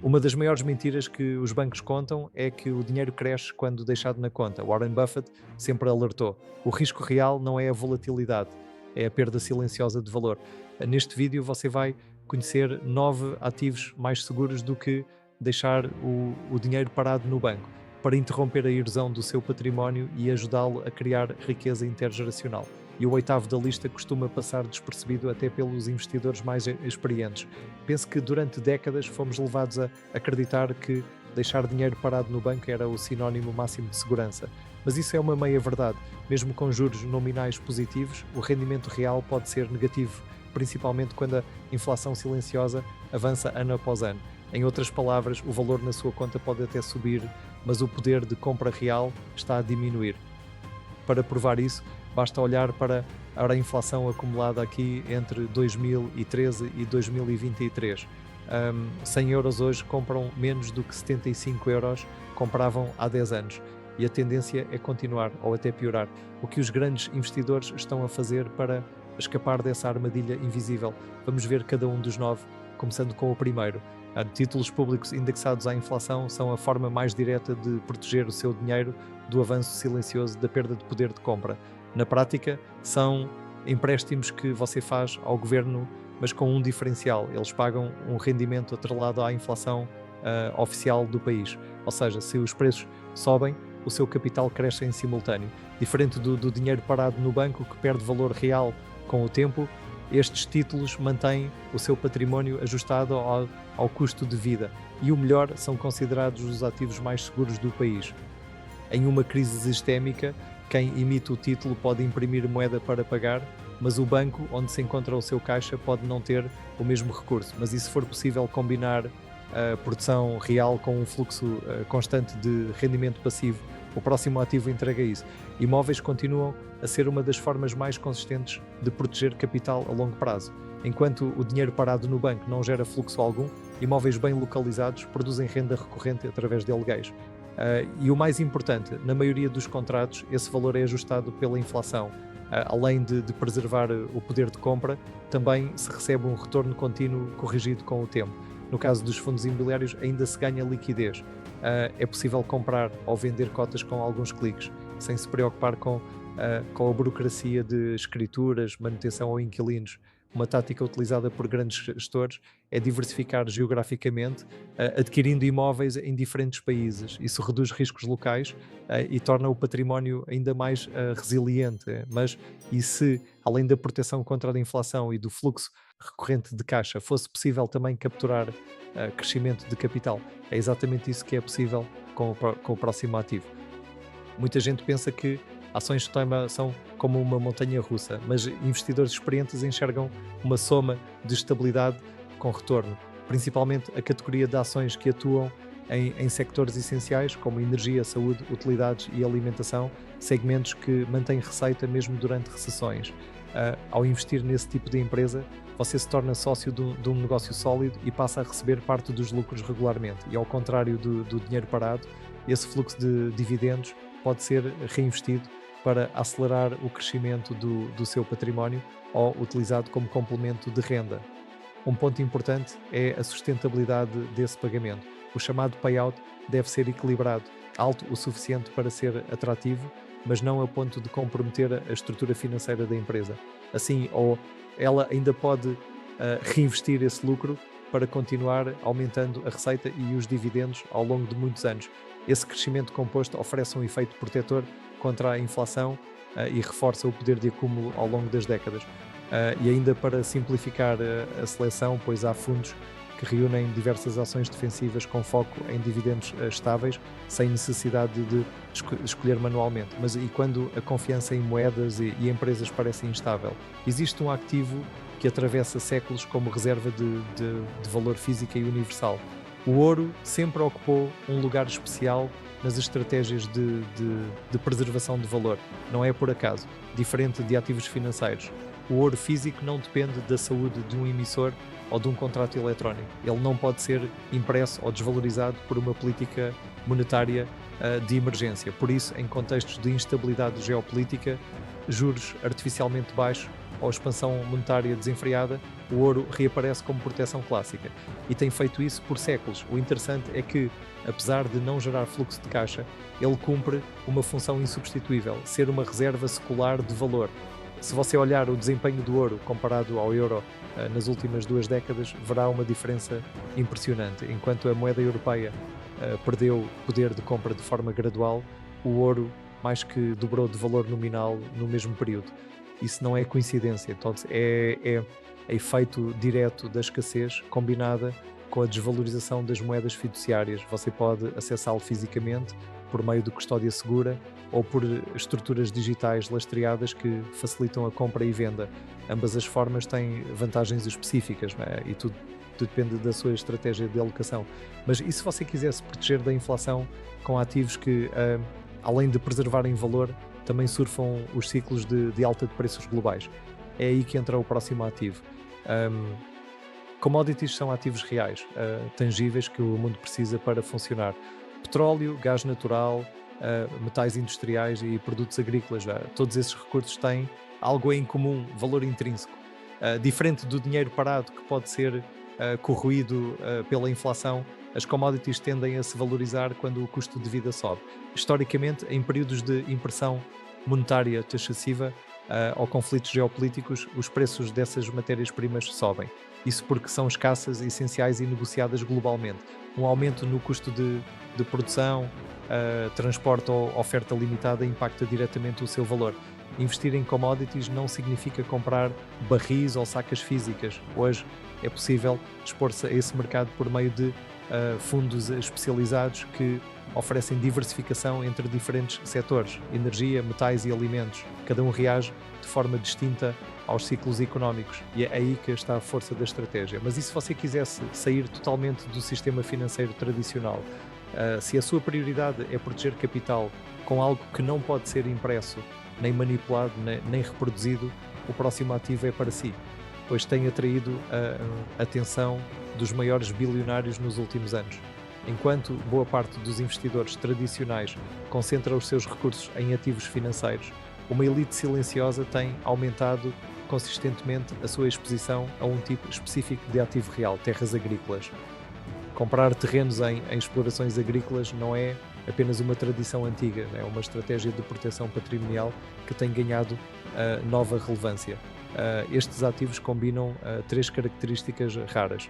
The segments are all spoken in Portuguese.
Uma das maiores mentiras que os bancos contam é que o dinheiro cresce quando deixado na conta. Warren Buffett sempre alertou. O risco real não é a volatilidade, é a perda silenciosa de valor. Neste vídeo você vai conhecer 9 ativos mais seguros do que deixar o dinheiro parado no banco, para interromper a erosão do seu património e ajudá-lo a criar riqueza intergeracional. E o oitavo da lista costuma passar despercebido até pelos investidores mais experientes. Penso que durante décadas fomos levados a acreditar que deixar dinheiro parado no banco era o sinónimo máximo de segurança. Mas isso é uma meia-verdade. Mesmo com juros nominais positivos, o rendimento real pode ser negativo, principalmente quando a inflação silenciosa avança ano após ano. Em outras palavras, o valor na sua conta pode até subir, mas o poder de compra real está a diminuir. Para provar isso, basta olhar para a inflação acumulada aqui entre 2013 e 2023. 100 euros hoje compram menos do que 75 euros compravam há 10 anos. E a tendência é continuar ou até piorar. O que os grandes investidores estão a fazer para escapar dessa armadilha invisível? Vamos ver cada um dos 9, começando com o primeiro. Títulos públicos indexados à inflação são a forma mais direta de proteger o seu dinheiro do avanço silencioso da perda de poder de compra. Na prática, são empréstimos que você faz ao governo, mas com um diferencial. Eles pagam um rendimento atrelado à inflação oficial do país. Ou seja, se os preços sobem, o seu capital cresce em simultâneo. Diferente do dinheiro parado no banco, que perde valor real com o tempo, estes títulos mantêm o seu património ajustado ao custo de vida. E o melhor, são considerados os ativos mais seguros do país. Em uma crise sistémica, quem emite o título pode imprimir moeda para pagar, mas o banco onde se encontra o seu caixa pode não ter o mesmo recurso. Mas e se for possível combinar a produção real com um fluxo constante de rendimento passivo, o próximo ativo entrega isso. Imóveis continuam a ser uma das formas mais consistentes de proteger capital a longo prazo. Enquanto o dinheiro parado no banco não gera fluxo algum, imóveis bem localizados produzem renda recorrente através de aluguéis. E o mais importante, na maioria dos contratos, esse valor é ajustado pela inflação. Além de preservar o poder de compra, também se recebe um retorno contínuo corrigido com o tempo. No caso dos fundos imobiliários, ainda se ganha liquidez. É possível comprar ou vender cotas com alguns cliques, sem se preocupar com a burocracia de escrituras, manutenção ou inquilinos. Uma tática utilizada por grandes gestores é diversificar geograficamente, adquirindo imóveis em diferentes países. Isso reduz riscos locais e torna o património ainda mais resiliente. E se, além da proteção contra a inflação e do fluxo recorrente de caixa, fosse possível também capturar crescimento de capital? É exatamente isso que é possível com o próximo ativo. Muita gente pensa que ações de tema são como uma montanha russa, mas investidores experientes enxergam uma soma de estabilidade com retorno, principalmente a categoria de ações que atuam em sectores essenciais como energia, saúde, utilidades e alimentação, segmentos que mantêm receita mesmo durante recessões. Ao investir nesse tipo de empresa, você se torna sócio de um negócio sólido e passa a receber parte dos lucros regularmente. E ao contrário do dinheiro parado, esse fluxo de dividendos pode ser reinvestido para acelerar o crescimento do seu património ou utilizado como complemento de renda. Um ponto importante é a sustentabilidade desse pagamento. O chamado payout deve ser equilibrado, alto o suficiente para ser atrativo, mas não a ponto de comprometer a estrutura financeira da empresa. Assim, ou ela ainda pode reinvestir esse lucro para continuar aumentando a receita e os dividendos ao longo de muitos anos. Esse crescimento composto oferece um efeito protetor contra a inflação e reforça o poder de acúmulo ao longo das décadas. E ainda para simplificar a seleção, pois há fundos que reúnem diversas ações defensivas com foco em dividendos estáveis, sem necessidade de escolher manualmente. Mas e quando a confiança em moedas e empresas parece instável? Existe um ativo que atravessa séculos como reserva de valor física e universal. O ouro sempre ocupou um lugar especial nas estratégias de preservação de valor. Não é por acaso. Diferente de ativos financeiros, o ouro físico não depende da saúde de um emissor ou de um contrato eletrónico. Ele não pode ser impresso ou desvalorizado por uma política monetária de emergência. Por isso, em contextos de instabilidade geopolítica, juros artificialmente baixos ou expansão monetária desenfreada, o ouro reaparece como proteção clássica. E tem feito isso por séculos. O interessante é que, apesar de não gerar fluxo de caixa, ele cumpre uma função insubstituível, ser uma reserva secular de valor. Se você olhar o desempenho do ouro comparado ao euro nas últimas 2 décadas, verá uma diferença impressionante. Enquanto a moeda europeia perdeu poder de compra de forma gradual, o ouro mais que dobrou de valor nominal no mesmo período. Isso não é coincidência, então é efeito direto da escassez combinada com a desvalorização das moedas fiduciárias. Você pode acessá-lo fisicamente por meio de custódia segura ou por estruturas digitais lastreadas que facilitam a compra e venda. Ambas as formas têm vantagens específicas, não é? E tudo depende da sua estratégia de alocação. Mas e se você quisesse proteger da inflação com ativos que, além de preservarem valor, também surfam os ciclos de alta de preços globais? É aí que entra o próximo ativo. Commodities são ativos reais, tangíveis, que o mundo precisa para funcionar. Petróleo, gás natural, metais industriais e produtos agrícolas, todos esses recursos têm algo em comum, valor intrínseco. Diferente do dinheiro parado, que pode ser corroído pela inflação, as commodities tendem a se valorizar quando o custo de vida sobe. Historicamente, em períodos de impressão monetária taxativa ou conflitos geopolíticos, os preços dessas matérias-primas sobem. Isso porque são escassas, essenciais e negociadas globalmente. Um aumento no custo de produção, transporte ou oferta limitada impacta diretamente o seu valor. Investir em commodities não significa comprar barris ou sacas físicas. Hoje é possível expor-se a esse mercado por meio de fundos especializados que oferecem diversificação entre diferentes setores, energia, metais e alimentos. Cada um reage de forma distinta aos ciclos económicos e é aí que está a força da estratégia. Mas e se você quisesse sair totalmente do sistema financeiro tradicional? Se a sua prioridade é proteger capital com algo que não pode ser impresso, nem manipulado, nem reproduzido, o próximo ativo é para si, pois tem atraído a atenção dos maiores bilionários nos últimos anos. Enquanto boa parte dos investidores tradicionais concentra os seus recursos em ativos financeiros, uma elite silenciosa tem aumentado consistentemente a sua exposição a um tipo específico de ativo real, terras agrícolas. Comprar terrenos em explorações agrícolas não é apenas uma tradição antiga, é uma estratégia de proteção patrimonial que tem ganhado nova relevância. Estes ativos combinam 3 características raras: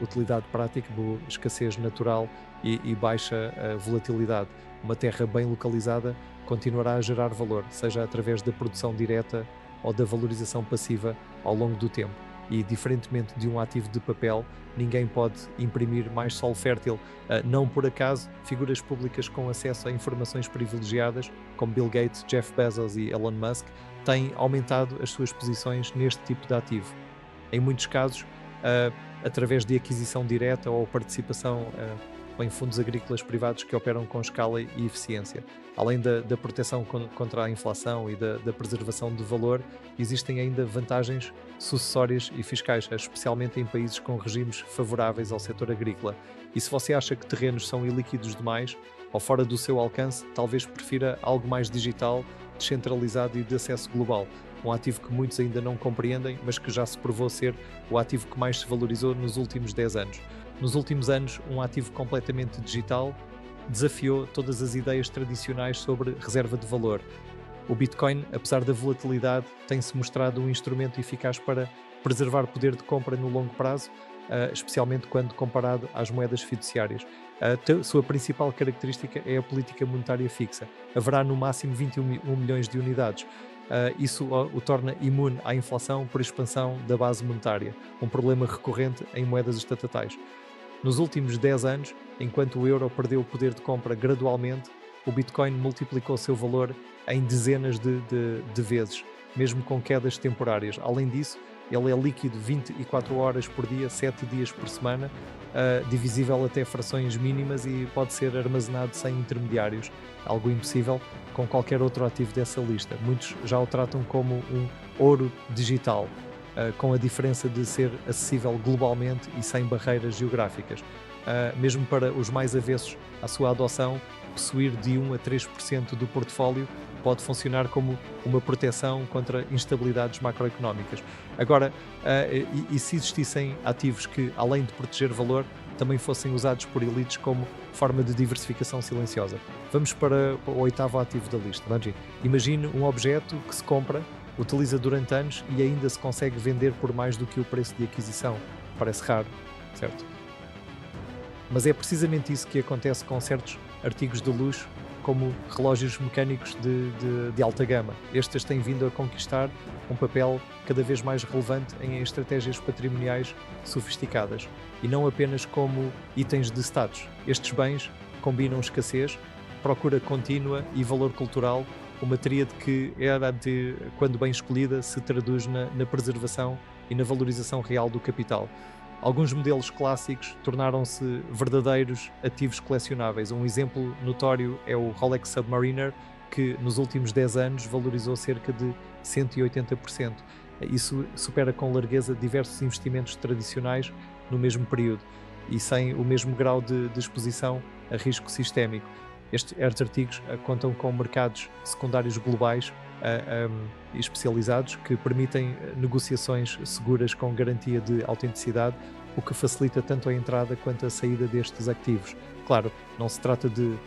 utilidade prática, escassez natural e baixa volatilidade. Uma terra bem localizada continuará a gerar valor, seja através da produção direta ou da valorização passiva ao longo do tempo. E, diferentemente de um ativo de papel, ninguém pode imprimir mais solo fértil. Não por acaso, figuras públicas com acesso a informações privilegiadas, como Bill Gates, Jeff Bezos e Elon Musk, têm aumentado as suas posições neste tipo de ativo. Em muitos casos, através de aquisição direta ou participação em fundos agrícolas privados que operam com escala e eficiência. Além da proteção contra a inflação e da preservação de valor, existem ainda vantagens sucessórias e fiscais, especialmente em países com regimes favoráveis ao setor agrícola. E se você acha que terrenos são ilíquidos demais ou fora do seu alcance, talvez prefira algo mais digital, descentralizado e de acesso global. Um ativo que muitos ainda não compreendem, mas que já se provou ser o ativo que mais se valorizou nos últimos 10 anos. Nos últimos anos, um ativo completamente digital desafiou todas as ideias tradicionais sobre reserva de valor. O Bitcoin, apesar da volatilidade, tem-se mostrado um instrumento eficaz para preservar poder de compra no longo prazo, especialmente quando comparado às moedas fiduciárias. A sua principal característica é a política monetária fixa. Haverá no máximo 21 milhões de unidades. Isso o torna imune à inflação por expansão da base monetária, um problema recorrente em moedas estatais. Nos últimos 10 anos, enquanto o euro perdeu o poder de compra gradualmente, o Bitcoin multiplicou seu valor em dezenas de vezes, mesmo com quedas temporárias. Além disso, ele é líquido 24 horas por dia, 7 dias por semana, divisível até frações mínimas e pode ser armazenado sem intermediários, algo impossível com qualquer outro ativo dessa lista. Muitos já o tratam como um ouro digital, com a diferença de ser acessível globalmente e sem barreiras geográficas. mesmo para os mais avessos à sua adoção, possuir de 1 a 3% do portfólio pode funcionar como uma proteção contra instabilidades macroeconómicas. Agora, e se existissem ativos que, além de proteger valor, também fossem usados por elites como forma de diversificação silenciosa? Vamos para o oitavo ativo da lista. Vamos ver. Imagine um objeto que se compra, utiliza durante anos e ainda se consegue vender por mais do que o preço de aquisição. Parece raro, certo? Mas é precisamente isso que acontece com certos artigos de luxo, como relógios mecânicos de alta gama. Estes têm vindo a conquistar um papel cada vez mais relevante em estratégias patrimoniais sofisticadas e não apenas como itens de status. Estes bens combinam escassez, procura contínua e valor cultural, uma tríade que quando bem escolhida, se traduz na preservação e na valorização real do capital. Alguns modelos clássicos tornaram-se verdadeiros ativos colecionáveis. Um exemplo notório é o Rolex Submariner, que nos últimos 10 anos valorizou cerca de 180%. Isso supera com largueza diversos investimentos tradicionais no mesmo período e sem o mesmo grau de exposição a risco sistémico. Estes artigos contam com mercados secundários globais especializados que permitem negociações seguras com garantia de autenticidade, o que facilita tanto a entrada quanto a saída destes ativos. Claro, não se trata de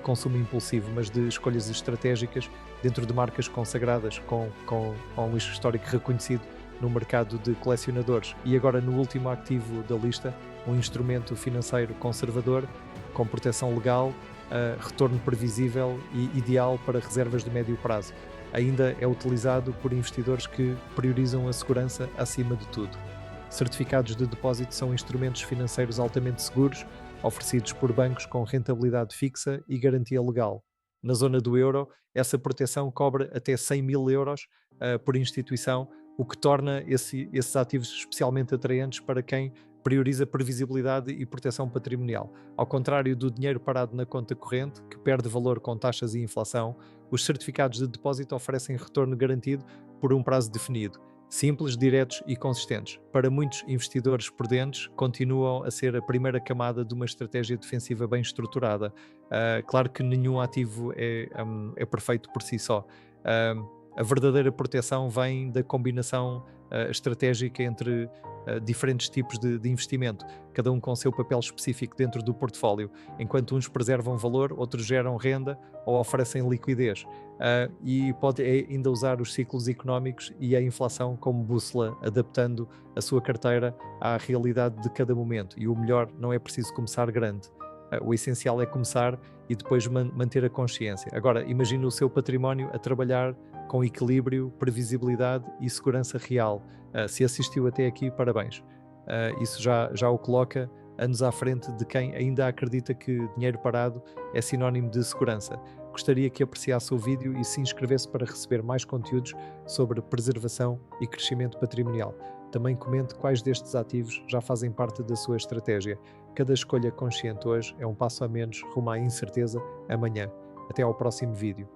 consumo impulsivo, mas de escolhas estratégicas dentro de marcas consagradas com um histórico reconhecido no mercado de colecionadores. E agora, no último ativo da lista, um instrumento financeiro conservador com proteção legal, retorno previsível e ideal para reservas de médio prazo. Ainda é utilizado por investidores que priorizam a segurança acima de tudo. Certificados de depósito são instrumentos financeiros altamente seguros, oferecidos por bancos com rentabilidade fixa e garantia legal. Na zona do euro, essa proteção cobre até 100 mil euros por instituição, o que torna esses ativos especialmente atraentes para quem prioriza previsibilidade e proteção patrimonial. Ao contrário do dinheiro parado na conta corrente, que perde valor com taxas e inflação, os certificados de depósito oferecem retorno garantido por um prazo definido, simples, diretos e consistentes. Para muitos investidores prudentes, continuam a ser a primeira camada de uma estratégia defensiva bem estruturada. Claro que nenhum ativo é perfeito por si só. A verdadeira proteção vem da combinação estratégica entre diferentes tipos de investimento, cada um com seu papel específico dentro do portfólio. Enquanto uns preservam valor, outros geram renda ou oferecem liquidez. E pode ainda usar os ciclos económicos e a inflação como bússola, adaptando a sua carteira à realidade de cada momento. E o melhor, não é preciso começar grande. O essencial é começar e depois manter a consciência. Agora, imagine o seu património a trabalhar com equilíbrio, previsibilidade e segurança real. Se assistiu até aqui, parabéns. Isso já o coloca anos à frente de quem ainda acredita que dinheiro parado é sinónimo de segurança. Gostaria que apreciasse o vídeo e se inscrevesse para receber mais conteúdos sobre preservação e crescimento patrimonial. Também comente quais destes ativos já fazem parte da sua estratégia. Cada escolha consciente hoje é um passo a menos rumo à incerteza amanhã. Até ao próximo vídeo.